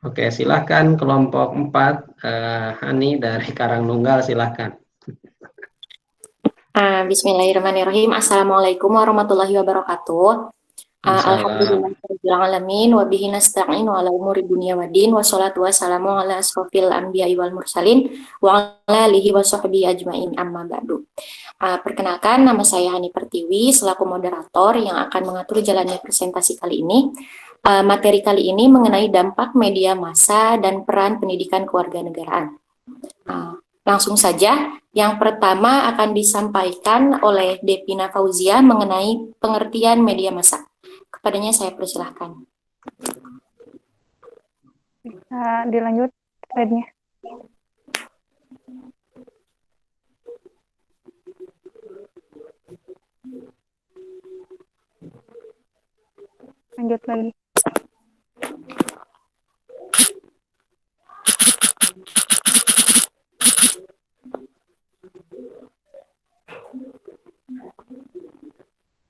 Oke, silahkan kelompok 4, Hani dari Karangnunggal, silahkan. Bismillahirrahmanirrahim. Assalamualaikum warahmatullahi wabarakatuh. Salam. Alhamdulillahirabbil alamin wa bihi nasta'in wa ala umuri dunya waddin wassalatu wassalamu ala asrofil anbiya'i wal mursalin wa ala alihi wa sahbihi ajmain amma ba'du. Perkenalkan, nama saya Hani Pertiwi selaku moderator yang akan mengatur jalannya presentasi kali ini. Materi kali ini mengenai dampak media massa dan peran pendidikan kewarganegaraan. Langsung saja, yang pertama akan disampaikan oleh Devina Fauzia mengenai pengertian media massa. Kepadanya saya persilahkan. Bisa dilanjut slide-nya. Lanjut lagi.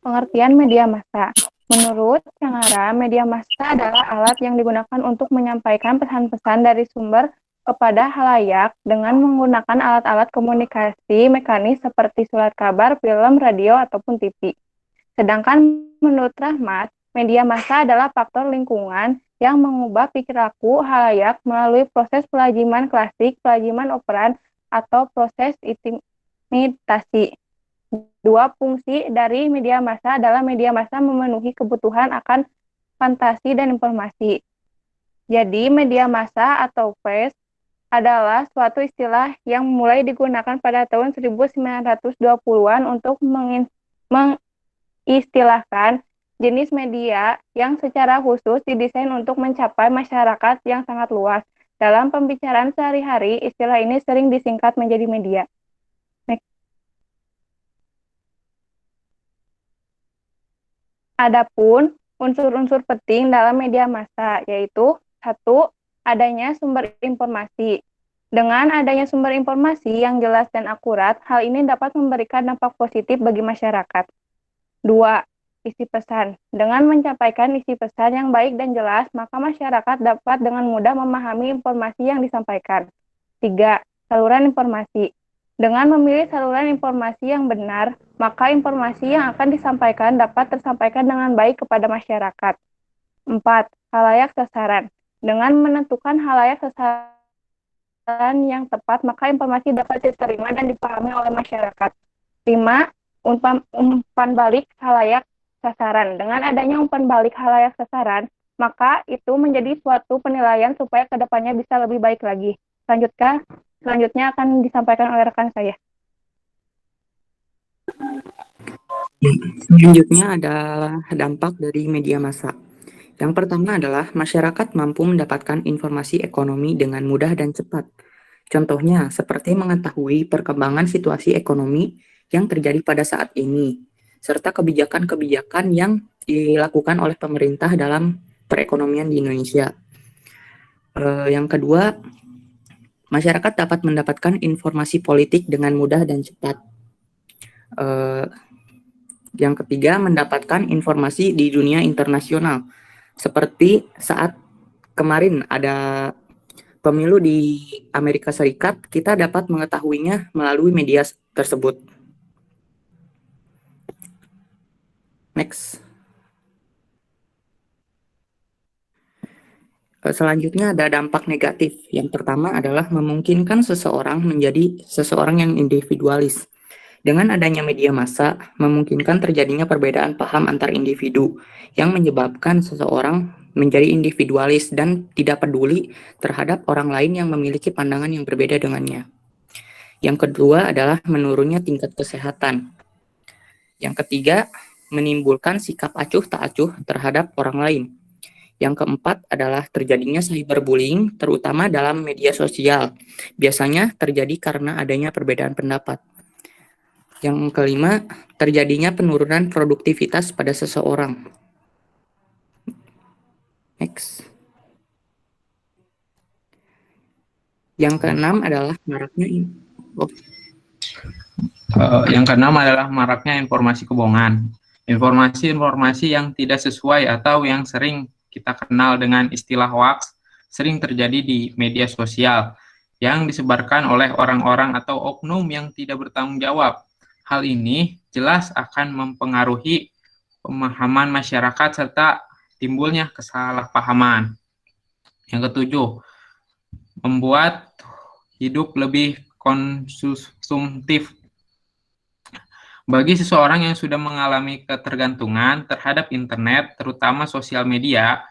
Pengertian media massa. Menurut Cangara, media massa adalah alat yang digunakan untuk menyampaikan pesan-pesan dari sumber kepada halayak dengan menggunakan alat-alat komunikasi mekanis seperti surat kabar, film, radio, ataupun TV. Sedangkan menurut Rahmat, media massa adalah faktor lingkungan yang mengubah pikir laku halayak melalui proses pelajiman klasik, pelajiman operan, atau proses imitasi. Dua fungsi dari media massa adalah media massa memenuhi kebutuhan akan fantasi dan informasi. Jadi, media massa atau pers adalah suatu istilah yang mulai digunakan pada tahun 1920-an untuk mengistilahkan jenis media yang secara khusus didesain untuk mencapai masyarakat yang sangat luas. Dalam pembicaraan sehari-hari, istilah ini sering disingkat menjadi media. Adapun unsur-unsur penting dalam media massa, yaitu 1. Adanya sumber informasi. Dengan adanya sumber informasi yang jelas dan akurat, hal ini dapat memberikan dampak positif bagi masyarakat. 2. Isi pesan. Dengan mencapaikan isi pesan yang baik dan jelas, maka masyarakat dapat dengan mudah memahami informasi yang disampaikan. 3. Saluran informasi. Dengan memilih saluran informasi yang benar, maka informasi yang akan disampaikan dapat tersampaikan dengan baik kepada masyarakat. 4. Halayak sasaran. Dengan menentukan halayak sasaran yang tepat, maka informasi dapat diterima dan dipahami oleh masyarakat. 5. Umpan balik halayak sasaran. Dengan adanya umpan balik halayak sasaran, maka itu menjadi suatu penilaian supaya kedepannya bisa lebih baik lagi. Selanjutnya akan disampaikan oleh rekan saya. Selanjutnya adalah dampak dari media massa. Yang pertama adalah masyarakat mampu mendapatkan informasi ekonomi dengan mudah dan cepat. Contohnya, seperti mengetahui perkembangan situasi ekonomi yang terjadi pada saat ini, serta kebijakan-kebijakan yang dilakukan oleh pemerintah dalam perekonomian di Indonesia. Yang kedua, masyarakat dapat mendapatkan informasi politik dengan mudah dan cepat. Yang ketiga, mendapatkan informasi di dunia internasional. Seperti saat kemarin ada pemilu di Amerika Serikat, kita dapat mengetahuinya melalui media tersebut. Next. Selanjutnya ada dampak negatif. Yang pertama adalah memungkinkan seseorang menjadi seseorang yang individualis. Dengan adanya media massa, memungkinkan terjadinya perbedaan paham antar individu yang menyebabkan seseorang menjadi individualis dan tidak peduli terhadap orang lain yang memiliki pandangan yang berbeda dengannya. Yang kedua adalah menurunnya tingkat kesehatan. Yang ketiga, menimbulkan sikap acuh tak acuh terhadap orang lain. Yang keempat adalah terjadinya cyberbullying, terutama dalam media sosial. Biasanya terjadi karena adanya perbedaan pendapat. Yang kelima, terjadinya penurunan produktivitas pada seseorang. Next. Yang keenam adalah maraknya informasi kebohongan. Informasi-informasi yang tidak sesuai atau yang sering kita kenal dengan istilah hoax sering terjadi di media sosial yang disebarkan oleh orang-orang atau oknum yang tidak bertanggung jawab. Hal ini jelas akan mempengaruhi pemahaman masyarakat serta timbulnya kesalahpahaman. Yang ketujuh, membuat hidup lebih konsumtif. Bagi seseorang yang sudah mengalami ketergantungan terhadap internet, terutama sosial media,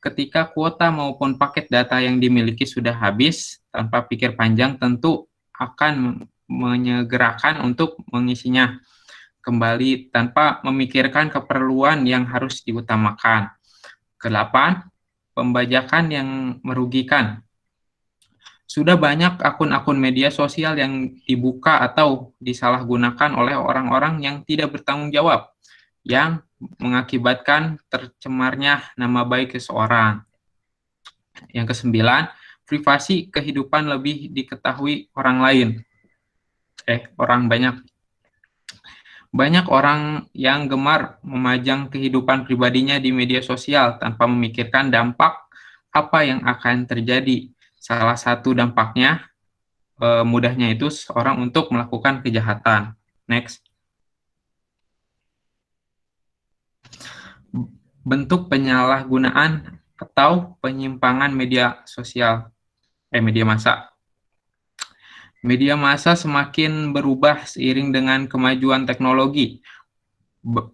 ketika kuota maupun paket data yang dimiliki sudah habis, tanpa pikir panjang tentu akan menyegerakan untuk mengisinya kembali tanpa memikirkan keperluan yang harus diutamakan. Kedelapan, pembajakan yang merugikan. Sudah banyak akun-akun media sosial yang dibuka atau disalahgunakan oleh orang-orang yang tidak bertanggung jawab, yang mengakibatkan tercemarnya nama baik seseorang. Yang kesembilan, privasi kehidupan lebih diketahui orang lain. Banyak orang yang gemar memajang kehidupan pribadinya di media sosial tanpa memikirkan dampak apa yang akan terjadi. Salah satu dampaknya mudahnya itu seorang untuk melakukan kejahatan. Next. Bentuk penyalahgunaan atau penyimpangan media sosial, media massa. Media massa semakin berubah seiring dengan kemajuan teknologi.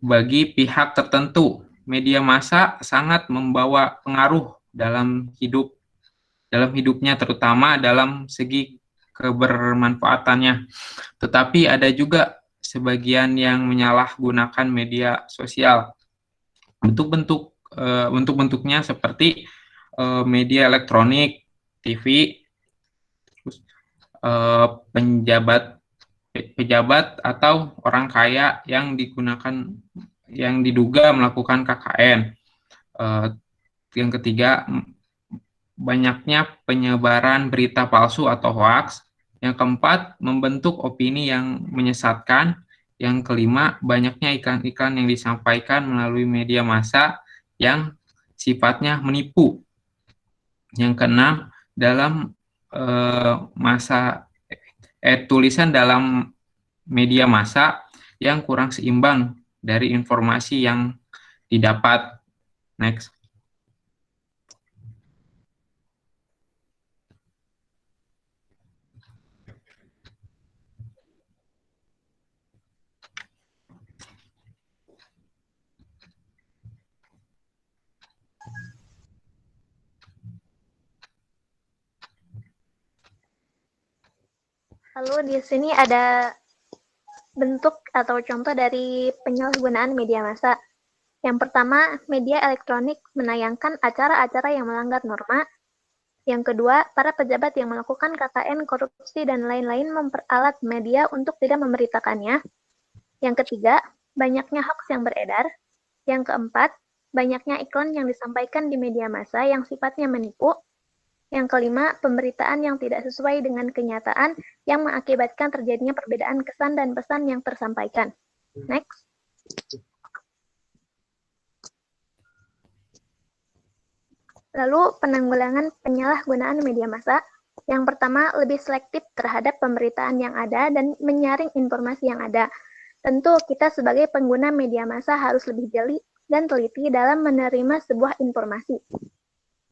Bagi pihak tertentu, media massa sangat membawa pengaruh dalam hidupnya, terutama dalam segi kebermanfaatannya. Tetapi ada juga sebagian yang menyalahgunakan media sosial. Bentuk-bentuknya seperti media elektronik, TV, pejabat atau orang kaya yang diduga melakukan KKN. Yang ketiga, banyaknya penyebaran berita palsu atau hoaks. Yang keempat, membentuk opini yang menyesatkan. Yang kelima, banyaknya iklan-iklan yang disampaikan melalui media massa yang sifatnya menipu. Yang keenam, dalam tulisan dalam media massa yang kurang seimbang dari informasi yang didapat. Next. Lalu di sini ada bentuk atau contoh dari penyalahgunaan media massa. Yang pertama, media elektronik menayangkan acara-acara yang melanggar norma. Yang kedua, para pejabat yang melakukan KKN, korupsi, dan lain-lain memperalat media untuk tidak memberitakannya. Yang ketiga, banyaknya hoax yang beredar. Yang keempat, banyaknya iklan yang disampaikan di media massa yang sifatnya menipu. Yang kelima, pemberitaan yang tidak sesuai dengan kenyataan yang mengakibatkan terjadinya perbedaan kesan dan pesan yang tersampaikan. Next. Lalu, penanggulangan penyalahgunaan media massa. Yang pertama, lebih selektif terhadap pemberitaan yang ada dan menyaring informasi yang ada. Tentu, kita sebagai pengguna media massa harus lebih jeli dan teliti dalam menerima sebuah informasi.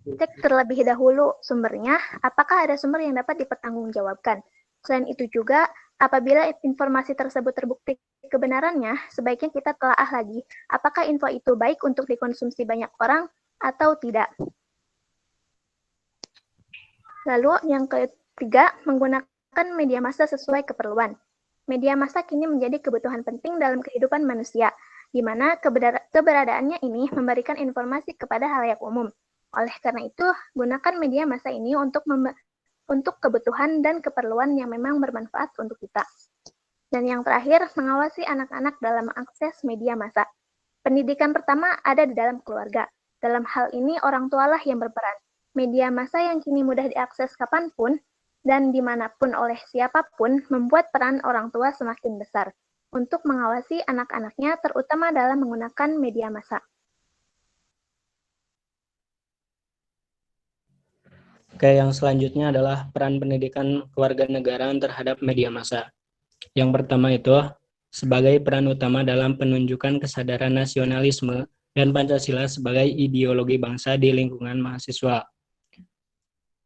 Cek terlebih dahulu sumbernya, apakah ada sumber yang dapat dipertanggungjawabkan. Selain itu juga, apabila informasi tersebut terbukti kebenarannya, sebaiknya kita telaah lagi, apakah info itu baik untuk dikonsumsi banyak orang atau tidak. Lalu yang ketiga, menggunakan media massa sesuai keperluan. Media massa kini menjadi kebutuhan penting dalam kehidupan manusia, di mana keberadaannya ini memberikan informasi kepada halayak umum. Oleh karena itu, gunakan media massa ini untuk kebutuhan dan keperluan yang memang bermanfaat untuk kita. Dan yang terakhir, mengawasi anak-anak dalam mengakses media massa. Pendidikan pertama ada di dalam keluarga. Dalam hal ini, orang tualah yang berperan. Media massa yang kini mudah diakses kapanpun dan dimanapun oleh siapapun membuat peran orang tua semakin besar untuk mengawasi anak-anaknya, terutama dalam menggunakan media massa. Oke, yang selanjutnya adalah peran pendidikan kewarganegaraan terhadap media massa. Yang pertama itu sebagai peran utama dalam penunjukan kesadaran nasionalisme dan Pancasila sebagai ideologi bangsa di lingkungan mahasiswa.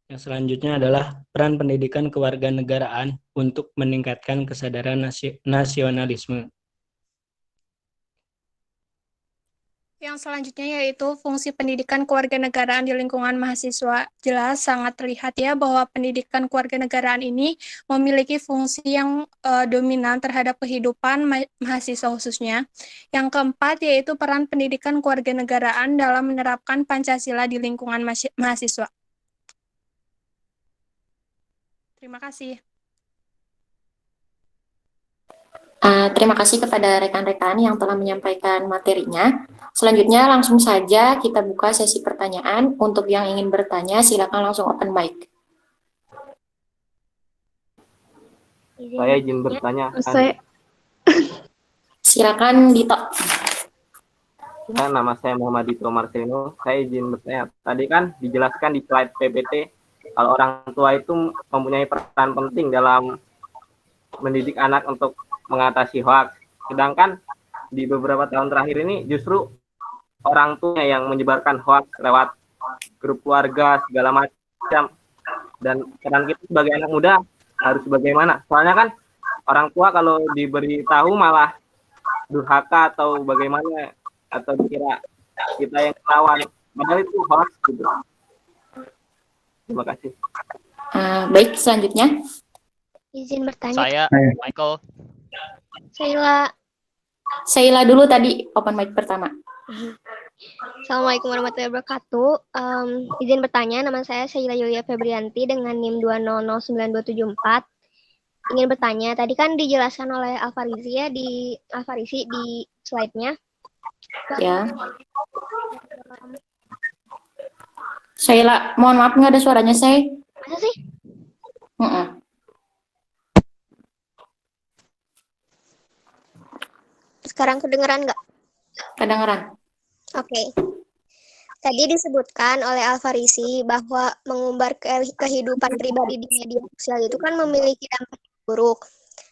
Yang selanjutnya adalah peran pendidikan kewarganegaraan untuk meningkatkan kesadaran nasionalisme. Yang selanjutnya yaitu fungsi pendidikan kewarganegaraan di lingkungan mahasiswa. Jelas sangat terlihat ya bahwa pendidikan kewarganegaraan ini memiliki fungsi yang dominan terhadap kehidupan mahasiswa khususnya. Yang keempat yaitu peran pendidikan kewarganegaraan dalam menerapkan Pancasila di lingkungan mahasiswa. Terima kasih. Terima kasih kepada rekan-rekan yang telah menyampaikan materinya. Selanjutnya langsung saja kita buka sesi pertanyaan. Untuk yang ingin bertanya, silakan langsung open mic. Saya izin bertanya. Silakan Dito. Nama saya Muhammad Dito Marcelino. Saya izin bertanya. Tadi kan dijelaskan di slide PPT kalau orang tua itu mempunyai peran penting dalam mendidik anak untuk mengatasi hoax. Sedangkan di beberapa tahun terakhir ini justru orang tua yang menyebarkan hoax lewat grup keluarga segala macam. Dan peran kita sebagai anak muda harus bagaimana? Soalnya kan orang tua kalau diberitahu malah durhaka atau bagaimana, atau dikira kita yang lawan. Padahal itu hoax gitu. Terima kasih. Baik, selanjutnya. Izin bertanya. Saya Michael. Sheila dulu tadi open mic pertama. Assalamualaikum warahmatullahi wabarakatuh. Izin bertanya, nama saya Sheila Yulia Febrianti dengan NIM 2009274. Ingin bertanya, tadi kan dijelaskan oleh Alfarisi di slide-nya. Ya. Sheila, mohon maaf nggak ada suaranya, Sheila. Masa sih? Sekarang kedengeran nggak? Kedengeran. Oke. Tadi disebutkan oleh Alfarisi bahwa mengumbar kehidupan pribadi di media sosial itu kan memiliki dampak buruk.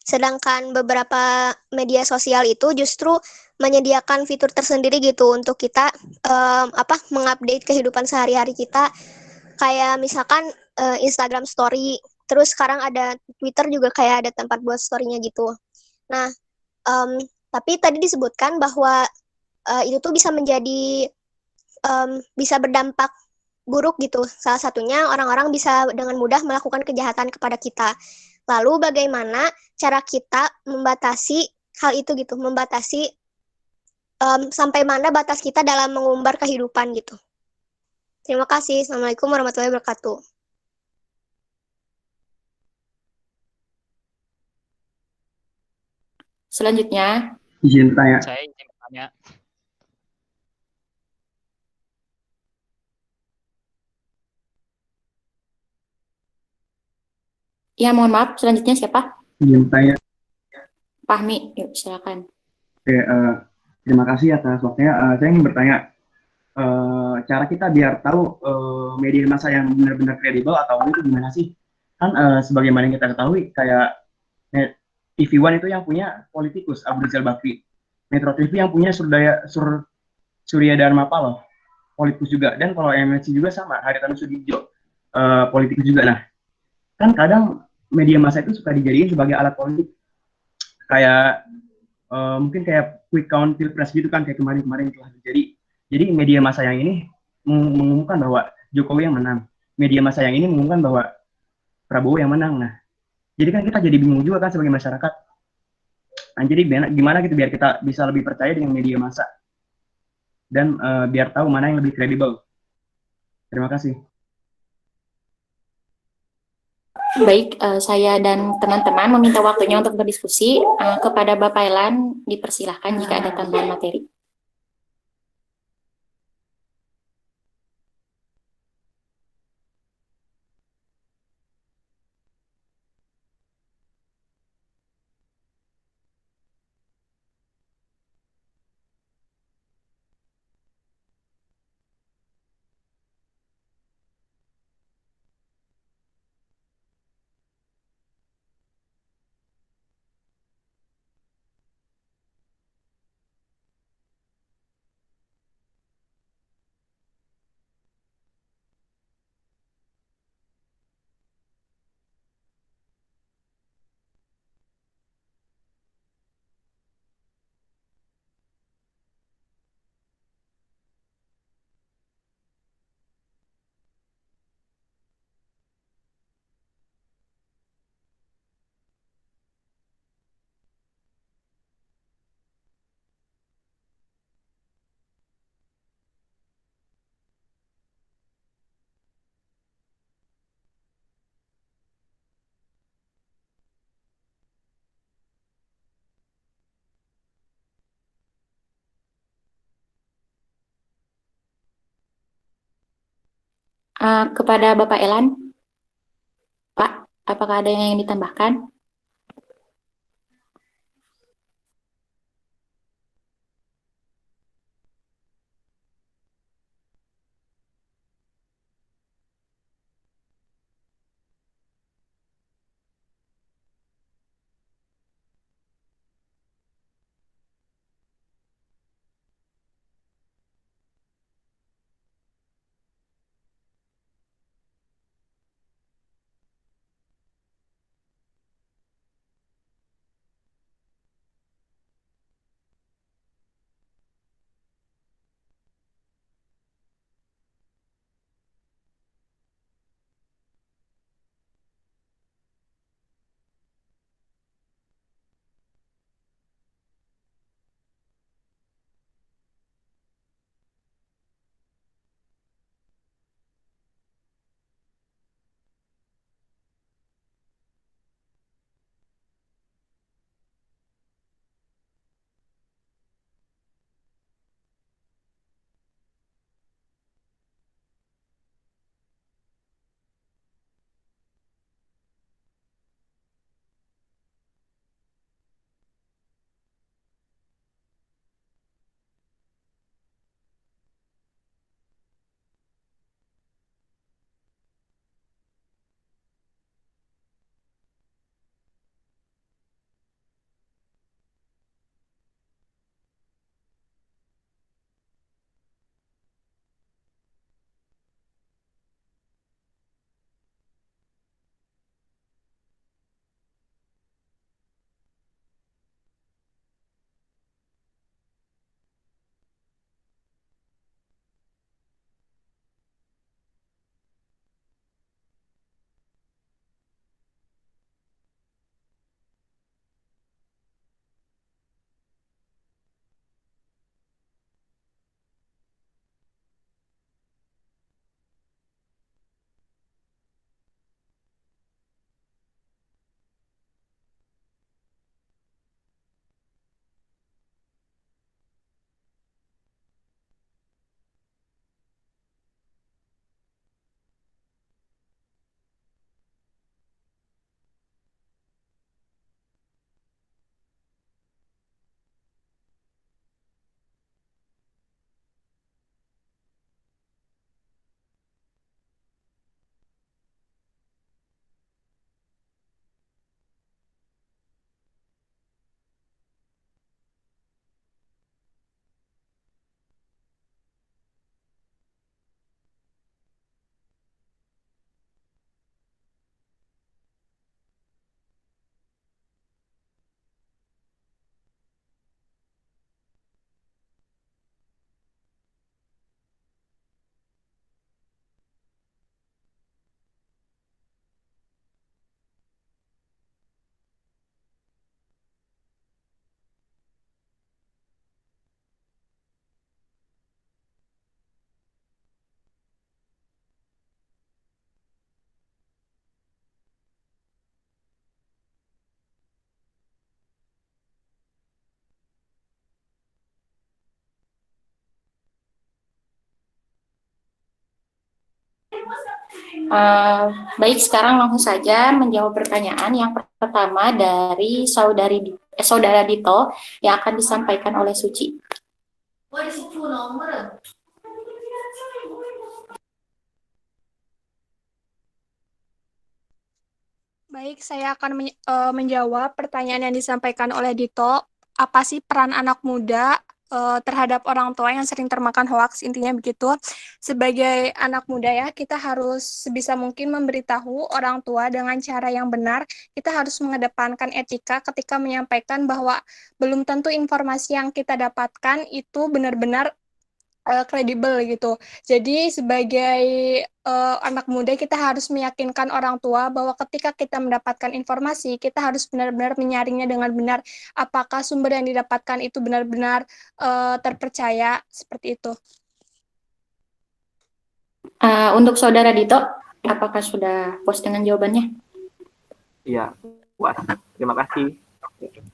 Sedangkan beberapa media sosial itu justru menyediakan fitur tersendiri gitu untuk kita mengupdate kehidupan sehari-hari kita. Kayak misalkan Instagram Story, terus sekarang ada Twitter juga kayak ada tempat buat story-nya gitu. Nah, tapi tadi disebutkan bahwa itu tuh bisa menjadi bisa berdampak buruk gitu. Salah satunya orang-orang bisa dengan mudah melakukan kejahatan kepada kita. Lalu bagaimana cara kita membatasi hal itu gitu, membatasi sampai mana batas kita dalam mengumbar kehidupan gitu. Terima kasih. Assalamualaikum warahmatullahi wabarakatuh. Selanjutnya. Izin bertanya. Saya izin bertanya. Ya, mohon maaf. Selanjutnya siapa? Izin bertanya. Fahmi, yuk silakan. Oke, terima kasih atas waktunya. Saya ingin bertanya, cara kita biar tahu media massa yang benar-benar kredibel atau itu gimana sih? Kan sebagaimana yang kita ketahui, kayak TV One itu yang punya politikus Abu Rizal Bakri, Metro TV yang punya Surya Dharma Paloh, politikus juga, dan kalau MNC juga sama, Haritanu Sudibyo, politikus juga. Nah, kan kadang media massa itu suka dijadiin sebagai alat politik, kayak mungkin kayak quick count pilpres gitu kan, kayak kemarin-kemarin telah terjadi. Jadi media massa yang ini mengumumkan bahwa Jokowi yang menang, media massa yang ini mengumumkan bahwa Prabowo yang menang. Nah, jadi kan kita jadi bingung juga kan sebagai masyarakat. Nah, jadi gimana gitu biar kita bisa lebih percaya dengan media massa dan biar tahu mana yang lebih kredibel. Terima kasih. Baik, saya dan teman-teman meminta waktunya untuk berdiskusi. Kepada Bapak Elan, dipersilahkan jika ada tambahan materi. Kepada Bapak Elan, Pak, apakah ada yang ditambahkan? Eh, Baik, sekarang langsung saja menjawab pertanyaan yang pertama dari Saudara Dito yang akan disampaikan oleh Suci. Baik, saya akan menjawab pertanyaan yang disampaikan oleh Dito. Apa sih peran anak muda terhadap orang tua yang sering termakan hoaks? Intinya begitu. Sebagai anak muda ya, kita harus sebisa mungkin memberitahu orang tua dengan cara yang benar. Kita harus mengedepankan etika ketika menyampaikan bahwa belum tentu informasi yang kita dapatkan itu benar-benar kredibel gitu. Jadi sebagai anak muda kita harus meyakinkan orang tua bahwa ketika kita mendapatkan informasi, kita harus benar-benar menyaringnya dengan benar. Apakah sumber yang didapatkan itu benar-benar terpercaya, seperti itu. Untuk Saudara Dito, apakah sudah puas dengan jawabannya? Iya, puas. Terima kasih.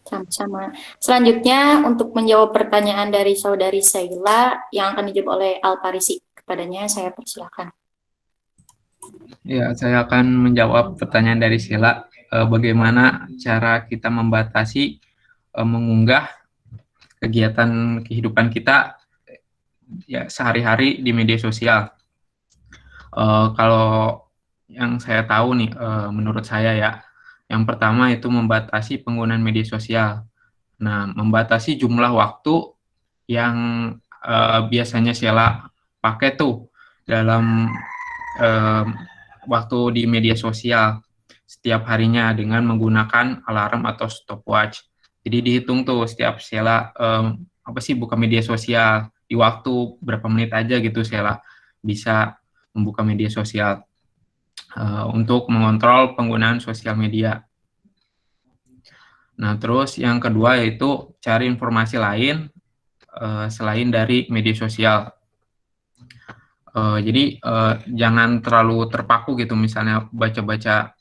Sama-sama. Selanjutnya untuk menjawab pertanyaan dari Saudari Saila yang akan dijawab oleh Al Parisi. Kepadanya saya persilakan. Ya, saya akan menjawab pertanyaan dari Sheila. Bagaimana cara kita membatasi mengunggah kegiatan kehidupan kita ya sehari-hari di media sosial. Kalau yang saya tahu nih, menurut saya ya, yang pertama itu membatasi penggunaan media sosial. Nah, membatasi jumlah waktu yang biasanya Sheila pakai tuh dalam waktu di media sosial setiap harinya dengan menggunakan alarm atau stopwatch. Jadi dihitung tuh setiap Sheila apa sih buka media sosial di waktu berapa menit aja gitu Sheila bisa membuka media sosial untuk mengontrol penggunaan sosial media. Nah, terus yang kedua yaitu cari informasi lain selain dari media sosial. Jadi jangan terlalu terpaku gitu, misalnya baca-baca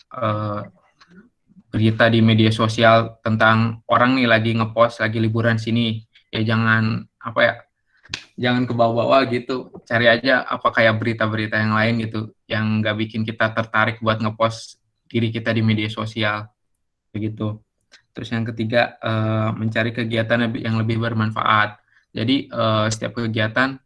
berita di media sosial tentang orang nih lagi ngepost lagi liburan sini, ya jangan apa ya, jangan ke bawah-bawah gitu. Cari aja apa kayak berita-berita yang lain gitu, yang nggak bikin kita tertarik buat ngepost diri kita di media sosial, begitu. Terus yang ketiga, mencari kegiatan yang lebih bermanfaat. Jadi setiap kegiatan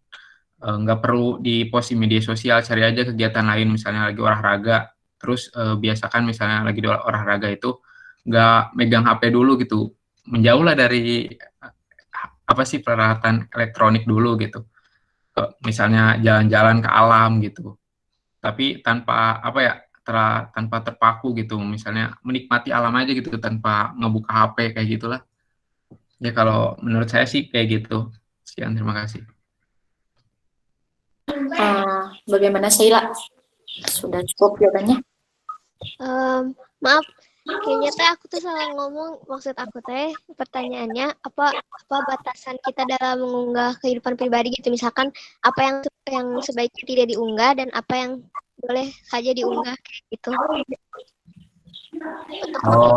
nggak perlu di-post di media sosial, cari aja kegiatan lain, misalnya lagi olahraga, terus biasakan misalnya lagi di olahraga itu nggak megang HP dulu gitu, menjauhlah dari apa sih peralatan elektronik dulu gitu, misalnya jalan-jalan ke alam gitu, tapi tanpa apa ya, tanpa terpaku gitu, misalnya menikmati alam aja gitu tanpa ngebuka HP kayak gitulah. Ya kalau menurut saya sih kayak gitu. Sekian, terima kasih. Bagaimana Sheila? Sudah cukup jawabannya? Maaf, kayaknya teh aku tuh salah ngomong. Maksud aku teh pertanyaannya apa batasan kita dalam mengunggah kehidupan pribadi gitu. Misalkan apa yang sebaiknya tidak diunggah dan apa yang boleh saja diunggah kayak gitu. Oh.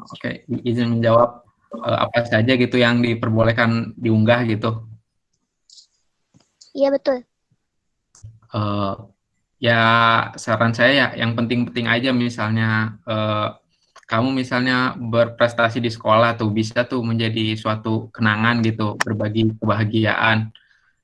Oke, izin menjawab apa saja gitu yang diperbolehkan diunggah gitu. Iya betul. Ya saran saya ya yang penting-penting aja, misalnya kamu misalnya berprestasi di sekolah tuh bisa tuh menjadi suatu kenangan gitu, berbagi kebahagiaan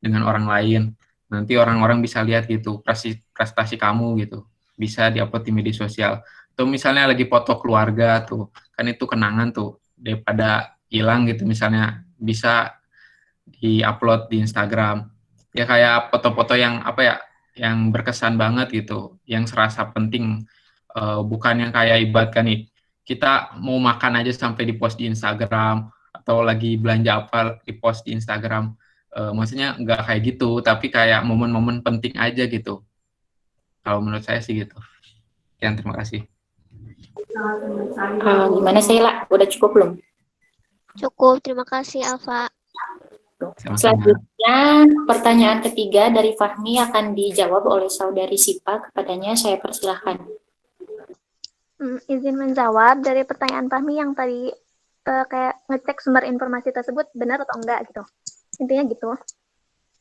dengan orang lain. Nanti orang-orang bisa lihat gitu prestasi kamu gitu, bisa diupload di media sosial. Atau misalnya lagi foto keluarga tuh, kan itu kenangan tuh, daripada hilang gitu, misalnya bisa diupload di Instagram. Ya kayak foto-foto yang apa ya, yang berkesan banget gitu, yang serasa penting, bukan yang kayak ibaratkan nih, kita mau makan aja sampai di-post di Instagram, atau lagi belanja apa di-post di Instagram. Maksudnya nggak kayak gitu, tapi kayak momen-momen penting aja gitu. Kalau menurut saya sih gitu. Sekian, terima kasih. Gimana Sheila? Udah cukup belum? Cukup, terima kasih Alfa. Selanjutnya, pertanyaan ketiga dari Fahmi akan dijawab oleh saudari Sipa. Kepadanya saya persilahkan. Izin menjawab dari pertanyaan Fahmi yang tadi kayak ngecek sumber informasi tersebut benar atau enggak gitu. Intinya gitu.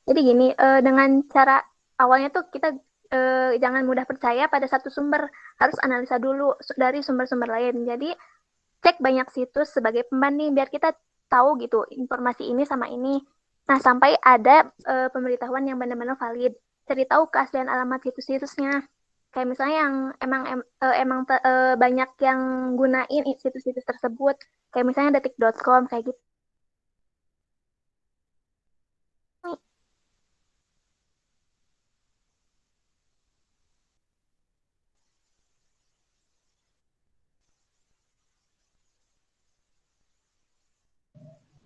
Jadi gini, dengan cara awalnya tuh kita jangan mudah percaya pada satu sumber, harus analisa dulu dari sumber-sumber lain. Jadi cek banyak situs sebagai pembanding biar kita tahu gitu informasi ini sama ini. Nah, sampai ada pemberitahuan yang benar-benar valid. Cari tahu keaslian alamat situs-situsnya. Kayak misalnya yang emang banyak yang gunain situs-situs tersebut. Kayak misalnya detik.com kayak gitu.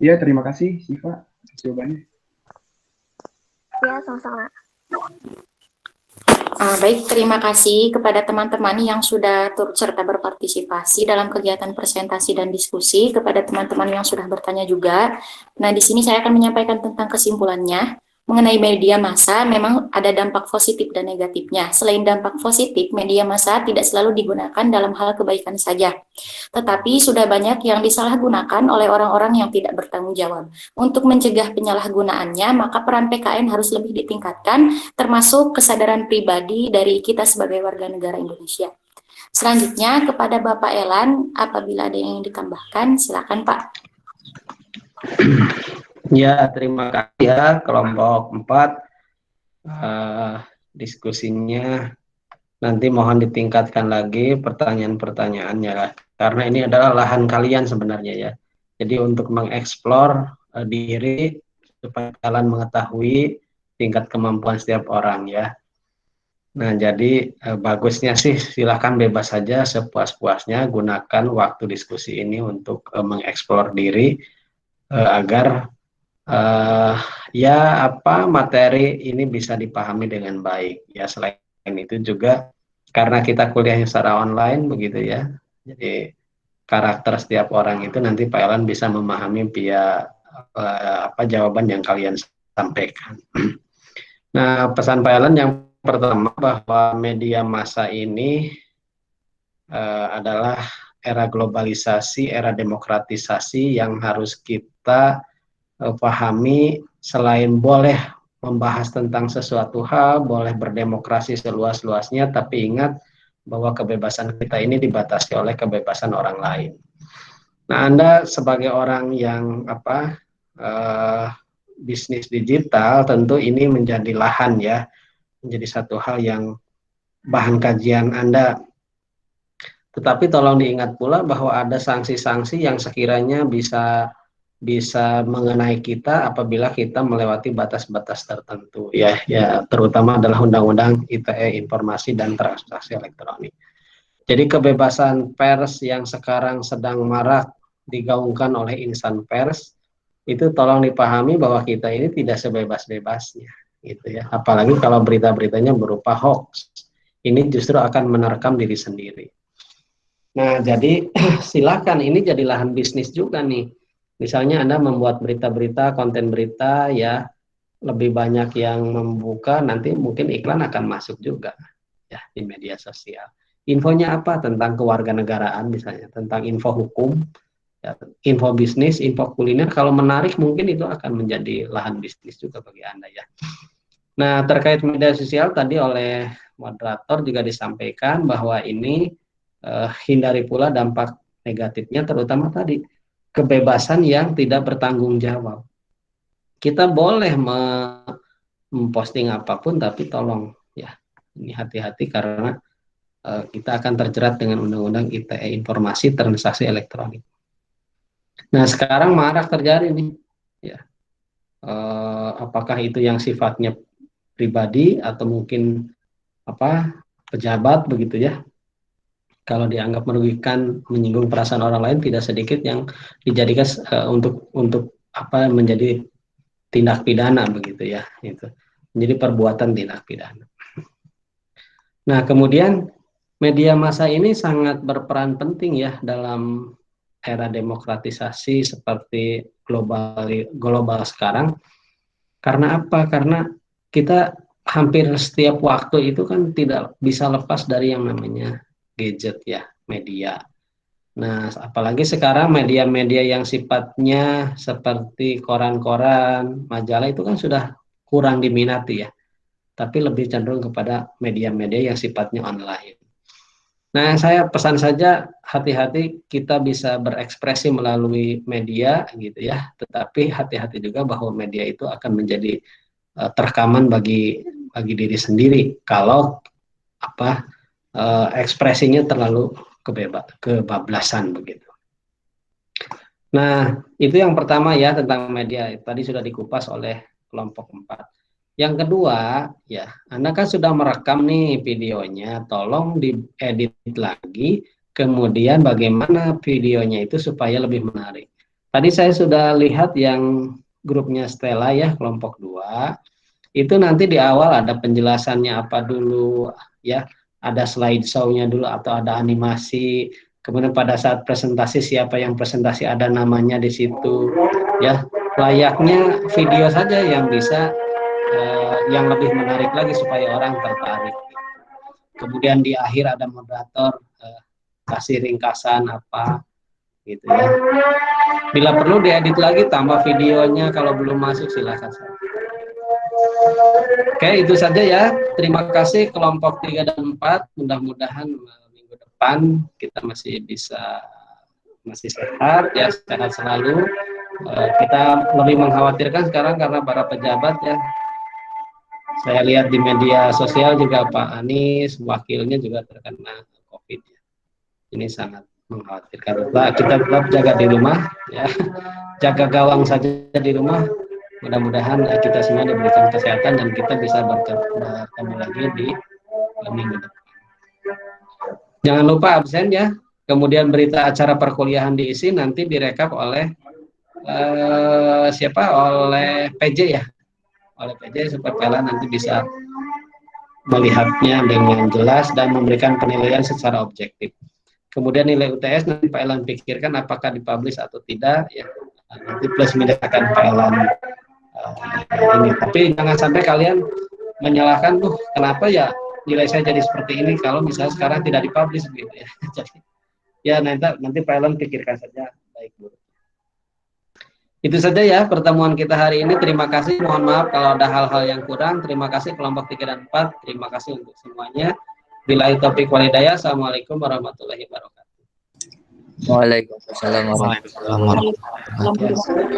Iya, terima kasih Siva jawabannya. Ya, sama-sama. Baik, terima kasih kepada teman-teman yang sudah turut serta berpartisipasi dalam kegiatan presentasi dan diskusi, kepada teman-teman yang sudah bertanya juga. Nah, di sini saya akan menyampaikan tentang kesimpulannya. mengenai media massa memang ada dampak positif dan negatifnya. Selain dampak positif, media massa tidak selalu digunakan dalam hal kebaikan saja, tetapi sudah banyak yang disalahgunakan oleh orang-orang yang tidak bertanggung jawab. Untuk mencegah penyalahgunaannya, maka peran PKN harus lebih ditingkatkan, termasuk kesadaran pribadi dari kita sebagai warga negara Indonesia. Selanjutnya kepada Bapak Elan, apabila ada yang ingin ditambahkan, silakan Pak. Ya, terima kasih ya kelompok 4. Diskusinya nanti mohon ditingkatkan lagi pertanyaan-pertanyaannya lah. Karena ini adalah lahan kalian sebenarnya ya. Jadi untuk mengeksplor diri supaya kalian mengetahui tingkat kemampuan setiap orang ya. Nah, jadi bagusnya sih silahkan bebas saja sepuas-puasnya gunakan waktu diskusi ini untuk mengeksplor diri agar ya materi ini bisa dipahami dengan baik ya. Selain itu juga karena kita kuliahnya secara online begitu ya. Jadi karakter setiap orang itu nanti Pak Elan bisa memahami via jawaban yang kalian sampaikan. Nah, pesan Pak Elan yang pertama bahwa media massa ini adalah era globalisasi, era demokratisasi yang harus kita pahami. Selain boleh membahas tentang sesuatu hal, boleh berdemokrasi seluas-luasnya, tapi ingat bahwa kebebasan kita ini dibatasi oleh kebebasan orang lain. Nah, Anda sebagai orang yang bisnis digital, tentu ini menjadi lahan ya, menjadi satu hal yang bahan kajian Anda. Tetapi tolong diingat pula bahwa ada sanksi-sanksi yang sekiranya bisa mengenai kita apabila kita melewati batas-batas tertentu ya, terutama adalah Undang-Undang ITE, Informasi dan Transaksi Elektronik. Jadi kebebasan pers yang sekarang sedang marak digaungkan oleh insan pers itu tolong dipahami bahwa kita ini tidak sebebas-bebasnya gitu ya. Apalagi kalau berita-beritanya berupa hoax, ini justru akan menerkam diri sendiri. Nah, jadi silakan, ini jadi lahan bisnis juga nih. Misalnya Anda membuat berita-berita, konten berita ya, lebih banyak yang membuka, nanti mungkin iklan akan masuk juga ya di media sosial. Infonya apa? Tentang kewarganegaraan misalnya, tentang info hukum, ya, info bisnis, info kuliner. Kalau menarik mungkin itu akan menjadi lahan bisnis juga bagi Anda ya. Nah, terkait media sosial tadi oleh moderator juga disampaikan bahwa ini hindari pula dampak negatifnya, terutama tadi kebebasan yang tidak bertanggung jawab. Kita boleh memposting apapun, tapi tolong ya, ini hati-hati karena kita akan terjerat dengan Undang-Undang ITE, Informasi Transaksi Elektronik. Nah, sekarang marak terjadi nih, ya. Apakah itu yang sifatnya pribadi atau mungkin pejabat begitu ya? Kalau dianggap merugikan, menyinggung perasaan orang lain, tidak sedikit yang dijadikan untuk menjadi tindak pidana begitu ya, itu menjadi perbuatan tindak pidana. Nah, kemudian media massa ini sangat berperan penting ya dalam era demokratisasi seperti global sekarang. Karena apa? Karena kita hampir setiap waktu itu kan tidak bisa lepas dari yang namanya gadget ya, media. Nah, apalagi sekarang media-media yang sifatnya seperti koran-koran, majalah itu kan sudah kurang diminati ya. Tapi lebih cenderung kepada media-media yang sifatnya online. Nah, saya pesan saja hati-hati, kita bisa berekspresi melalui media gitu ya. Tetapi hati-hati juga bahwa media itu akan menjadi terekaman bagi diri sendiri kalau ekspresinya terlalu kebablasan begitu. Nah, itu yang pertama ya tentang media. Tadi sudah dikupas oleh kelompok 4. Yang kedua, ya, Anda kan sudah merekam nih videonya, tolong diedit lagi, kemudian bagaimana videonya itu supaya lebih menarik. Tadi saya sudah lihat yang grupnya Stella ya, kelompok 2, itu nanti di awal ada penjelasannya apa dulu ya, ada slide show-nya dulu atau ada animasi, kemudian pada saat presentasi siapa yang presentasi ada namanya di situ ya. Layaknya video saja yang bisa yang lebih menarik lagi supaya orang tertarik. Kemudian di akhir ada moderator kasih ringkasan apa gitu ya. Bila perlu diedit lagi, tambah videonya, kalau belum masuk silakan. Oke, itu saja ya. Terima kasih kelompok 3 dan 4. Mudah-mudahan minggu depan kita masih sehat ya, sehat selalu. Kita lebih mengkhawatirkan sekarang karena para pejabat ya. Saya lihat di media sosial juga Pak Anies, wakilnya juga terkena COVID. Ini sangat mengkhawatirkan. Kita tetap jaga di rumah, ya, jaga gawang saja di rumah. Mudah-mudahan kita semua diberikan kesehatan dan kita bisa bertemu lagi di minggu depan. Jangan lupa absen ya. Kemudian berita acara perkuliahan diisi nanti direkap oleh oleh PJ ya. Oleh PJ supaya PLN nanti bisa melihatnya dengan jelas dan memberikan penilaian secara objektif. Kemudian nilai UTS nanti PLN pikirkan apakah dipublish atau tidak ya, nanti plus minuskan PLN ini. Tapi jangan sampai kalian menyalahkan tuh kenapa ya nilai saya jadi seperti ini kalau misalnya sekarang tidak dipublish gitu ya. Jadi ya nanti PLN pikirkan saja baik buruk. Itu saja ya pertemuan kita hari ini. Terima kasih, mohon maaf kalau ada hal-hal yang kurang. Terima kasih kelompok 3 dan 4. Terima kasih untuk semuanya. Billahi taufiq wal hidayah. Assalamualaikum warahmatullahi wabarakatuh. Waalaikumsalam warahmatullahi wabarakatuh.